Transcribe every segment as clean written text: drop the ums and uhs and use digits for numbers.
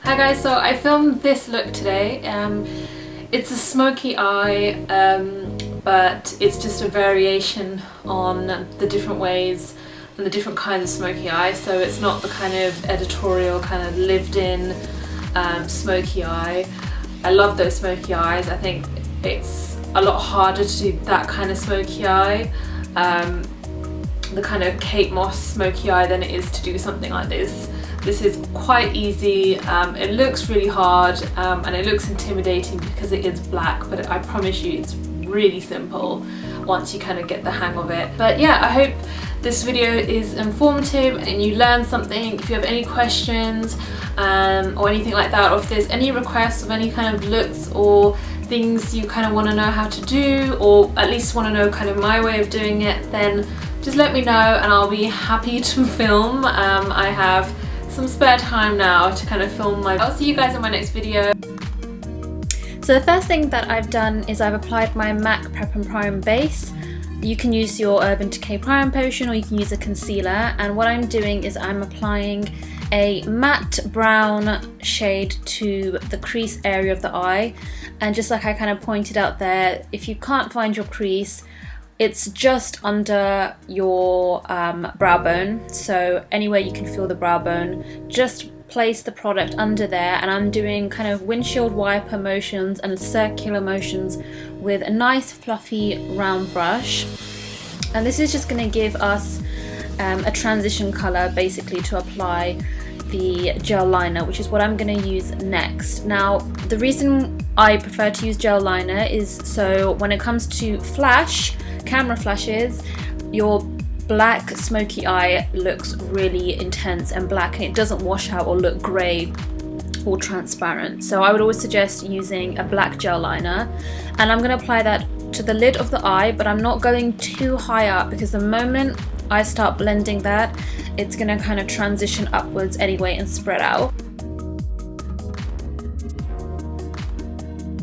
Hi guys, so I filmed this look today. It's a smoky eye, but it's just a variation on the different ways and the different kinds of smoky eye. So it's not the kind of editorial, kind of lived in smoky eye. I love those smoky eyes. I think it's a lot harder to do that kind of smoky eye, the kind of Kate Moss smoky eye, than it is to do something like this. This is quite easy. It looks really hard and it looks intimidating because it is black, but I promise you it's really simple once you kind of get the hang of it. But yeah, I hope this video is informative and you learn something. If you have any questions or anything like that, or if there's any requests of any kind of looks or things you kind of want to know how to do, or at least want to know kind of my way of doing it, then just let me know and I'll be happy to film. I have some spare time now to kind of film I'll see you guys in my next video. So the first thing that I've done is I've applied my MAC Prep and Prime base. You can use your Urban Decay Prime Potion or you can use a concealer, and what I'm doing is I'm applying a matte brown shade to the crease area of the eye, and just like I kind of pointed out there, if you can't find your crease, it's just under your brow bone, so anywhere you can feel the brow bone, just place the product under there. And I'm doing kind of windshield wiper motions and circular motions with a nice fluffy round brush, and this is just going to give us a transition color basically to apply the gel liner, which is what I'm going to use next. Now the reason I prefer to use gel liner is so when it comes to camera flashes, your black smoky eye looks really intense and black, and it doesn't wash out or look grey or transparent. So I would always suggest using a black gel liner, and I'm going to apply that to the lid of the eye, but I'm not going too high up because the moment I start blending that, it's going to kind of transition upwards anyway and spread out.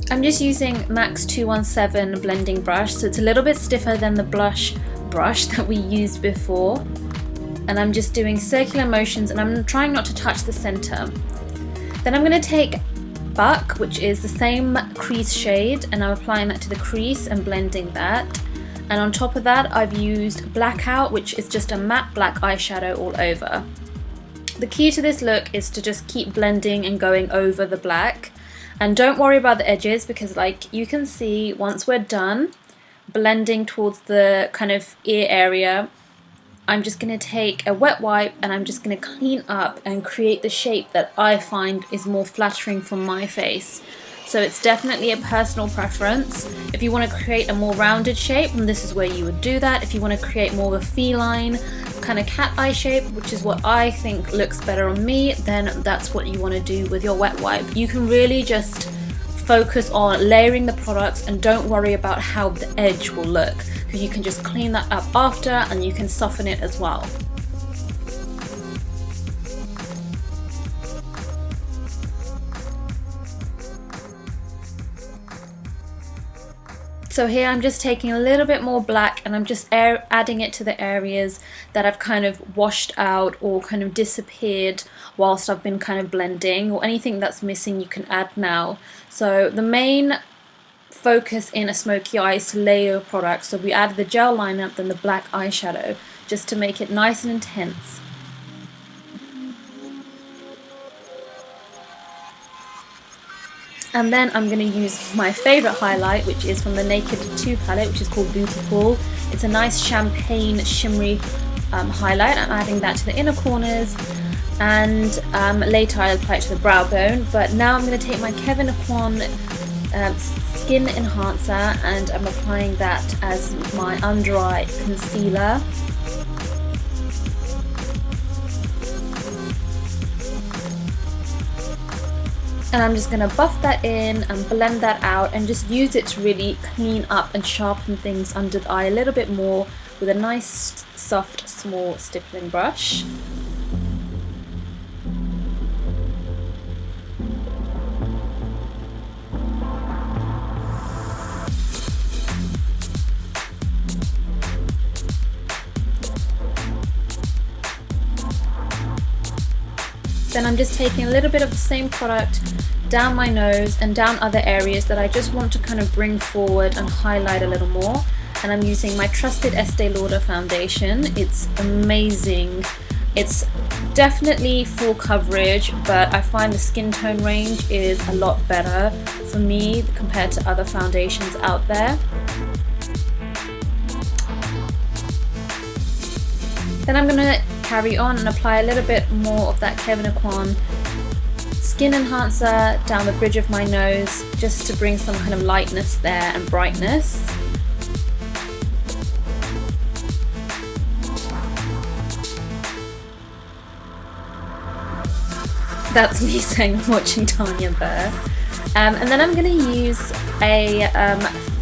I'm just using MAC's 217 blending brush, so it's a little bit stiffer than the blush brush that we used before, and I'm just doing circular motions and I'm trying not to touch the center. Then I'm going to take Buck, which is the same crease shade, and I'm applying that to the crease and blending that, and on top of that I've used Blackout, which is just a matte black eyeshadow all over. The key to this look is to just keep blending and going over the black, and don't worry about the edges, because like you can see, once we're done blending towards the kind of ear area, I'm just going to take a wet wipe and I'm just going to clean up and create the shape that I find is more flattering for my face. So it's definitely a personal preference. If you want to create a more rounded shape, then this is where you would do that. If you want to create more of a feline kind of cat eye shape, which is what I think looks better on me, then that's what you want to do with your wet wipe. You can really just focus on layering the products and don't worry about how the edge will look, because you can just clean that up after and you can soften it as well. So here I'm just taking a little bit more black and I'm just adding it to the areas that I've kind of washed out or kind of disappeared whilst I've been kind of blending, or anything that's missing you can add now. So the main focus in a smoky eye is to layer your product. So we add the gel liner, then the black eyeshadow, just to make it nice and intense. And then I'm going to use my favourite highlight, which is from the Naked 2 palette, which is called Bootycall. It's a nice champagne shimmery highlight. I'm adding that to the inner corners, and later I'll apply it to the brow bone. But now I'm going to take my Kevyn Aucoin Skin Enhancer and I'm applying that as my under eye concealer. And I'm just going to buff that in and blend that out and just use it to really clean up and sharpen things under the eye a little bit more with a nice soft small stippling brush. Then I'm just taking a little bit of the same product down my nose and down other areas that I just want to kind of bring forward and highlight a little more. And I'm using my trusted Estee Lauder foundation. It's amazing. It's definitely full coverage, but I find the skin tone range is a lot better for me compared to other foundations out there. Then I'm gonna carry on and apply a little bit more of that Kevyn Aucoin Skin Enhancer down the bridge of my nose, just to bring some kind of lightness there and brightness. That's me saying I'm watching Tanya Burr. And then I'm going to use a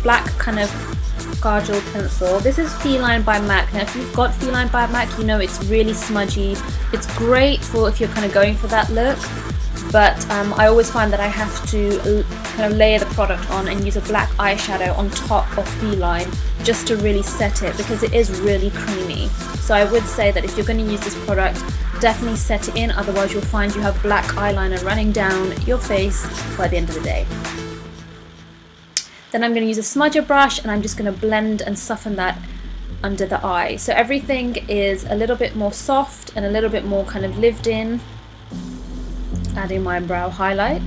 black kind of Gargel pencil. This is Feline by MAC. Now if you've got Feline by MAC, you know it's really smudgy. It's great for if you're kind of going for that look, but I always find that I have to kind of layer the product on and use a black eyeshadow on top of Feline just to really set it, because it is really creamy. So I would say that if you're going to use this product, definitely set it in, otherwise you'll find you have black eyeliner running down your face by the end of the day. Then I'm going to use a smudger brush and I'm just going to blend and soften that under the eye. So everything is a little bit more soft and a little bit more kind of lived in. Adding my brow highlight.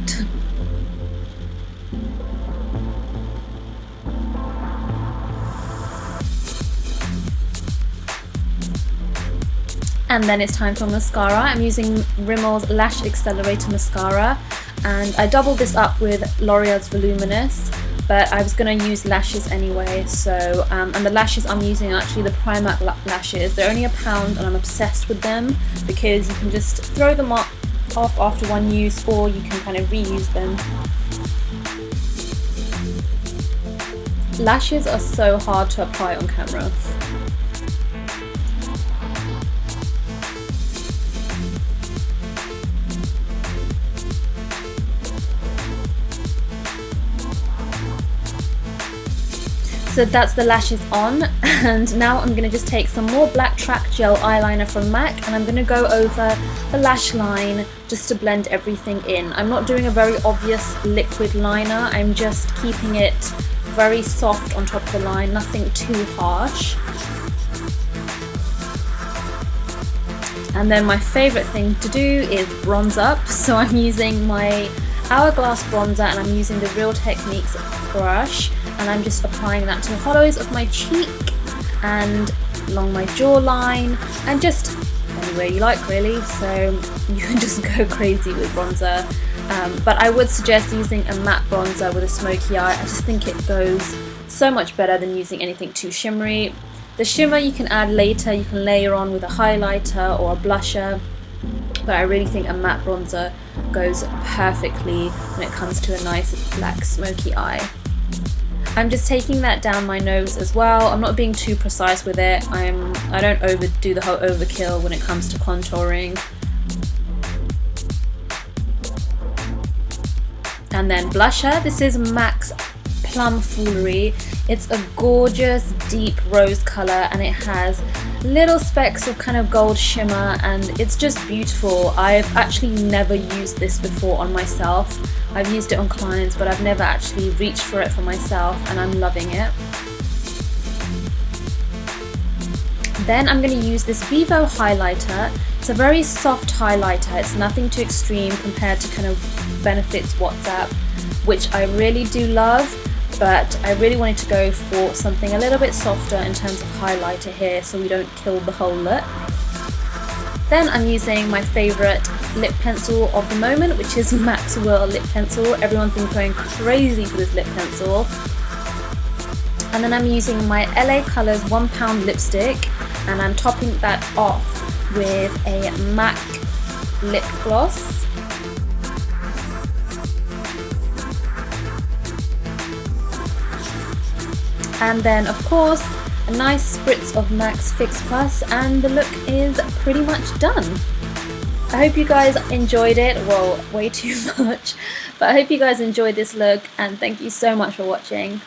And then it's time for mascara. I'm using Rimmel's Lash Accelerator mascara, and I doubled this up with L'Oreal's Voluminous, but I was going to use lashes anyway. So and the lashes I'm using are actually the Primark lashes. They're only £1 and I'm obsessed with them because you can just throw them off after one use, or you can kind of reuse them. Lashes are so hard to apply on camera. So that's the lashes on, and now I'm going to just take some more Blacktrack Gel Eyeliner from MAC and I'm going to go over the lash line just to blend everything in. I'm not doing a very obvious liquid liner, I'm just keeping it very soft on top of the line, nothing too harsh. And then my favourite thing to do is bronze up, so I'm using my Hourglass bronzer and I'm using the Real Techniques brush, and I'm just applying that to the hollows of my cheek and along my jawline and just anywhere you like really, so you can just go crazy with bronzer. But I would suggest using a matte bronzer with a smoky eye. I just think it goes so much better than using anything too shimmery. The shimmer you can add later, you can layer on with a highlighter or a blusher, but I really think a matte bronzer goes perfectly when it comes to a nice black smoky eye. I'm just taking that down my nose as well. I'm not being too precise with it. I don't overdo the whole overkill when it comes to contouring. And then blusher. This is MAC's Plum Foolery. It's a gorgeous deep rose colour and it has little specks of kind of gold shimmer and it's just beautiful. I've actually never used this before on myself. I've used it on clients, but I've never actually reached for it for myself and I'm loving it. Then I'm going to use this Vivo highlighter. It's a very soft highlighter. It's nothing too extreme compared to kind of Benefit's WhatsApp, which I really do love, but I really wanted to go for something a little bit softer in terms of highlighter here so we don't kill the whole look. Then I'm using my favourite lip pencil of the moment, which is MAC's Whirl lip pencil. Everyone's been going crazy for this lip pencil. And then I'm using my LA Colors £1 lipstick and I'm topping that off with a MAC lip gloss. And then of course a nice spritz of MAC's Fix Plus and the look is pretty much done. I hope you guys enjoyed it. Well, way too much, but I hope you guys enjoyed this look and thank you so much for watching.